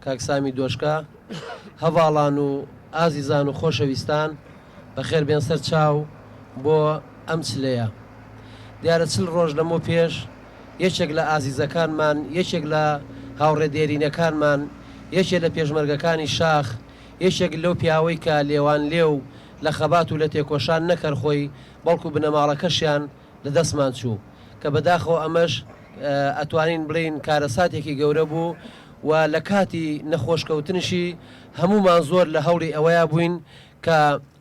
کاکسامی دۆشکە هەواڵان و ئازیزان و خۆشەویستان بەخێر بێن سەر چاو بۆ ئەم چلەیە. دیارە چل ڕۆژ لەمە پێش یەکێک لە ئازیزەکانمان، یەکێک لە هاوڕێدێرینەکانمان، یەکێک لە پێشمەرگەکانی شاخ، یەکێک لەو پیاوەی کە لێوان لێو لە خەبات و لە تێکۆشان نەکەر خۆی بەڵکو بنەماڵەکەشیان لە دەستمان چوو کە بەداخەوە ئەمەش ئەتوانین بڵین کارەساتێکی گەورە بوو و لە کاتی نەخۆشکەوتنشی هەمومان زۆر لە هەوڵی ئەوەیە بووین کە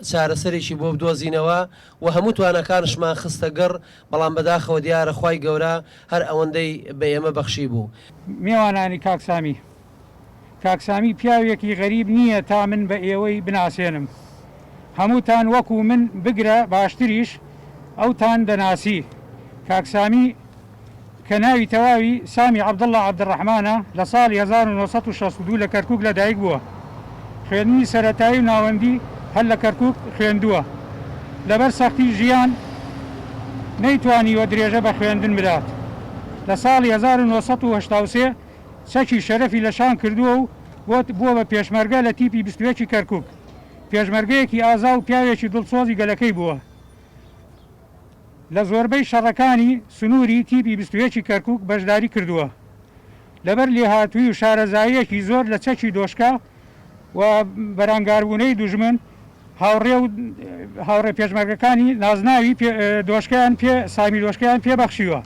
چارەسەرێکی بۆ بدۆزینەوە و هەموو توانەکانشمان خستە گەڕ، بەڵام بەداخەوە دیارە خوای گەورە هەر ئەوەندەی بە ئێمە بەخشی بوو. میوانانی کاکسامی پیاوێکی غەریب نییە تا من بە ئێوەی بناسێنم. هەمووتان وەکو من بگرە باشتریش ئەوتان دەناسی. کاکسامی کە ناوی تەواوی سامی عەبدەڵڵا عەبدوڕەحمانە لە ساڵی 1962 لە کەرکووک لەدایک بووە. خوێندنی سەرەتایی و ناوەندی هەر لە کەرکووک خوێندووە. لەبەر سەختی ژیان نەیتوانیوە درێژە بە خوێندن بدات. لە ساڵی 1983 چەکی شەرەفی لە شان کردووە و بووە بە پێشمەرگە لە تیپی 21 کەرکووک. پێشمەرگەیەکی ئازا و پیاوێکی دڵسۆزی گەلەکەی بووە. لە زۆربەی شەڕەکانی سنووری تیپی 21 کەرکووک بەشداری کردووە. لەبەر لێهاتووی و شارەزاییەکی زۆر لە چەکی دۆشکا و بەرامباربوونەی دوژمن هاوڕێ پێشمەرگەکانی نازناوی دۆشکیان سامی دۆشکیان پێبەخشیوە.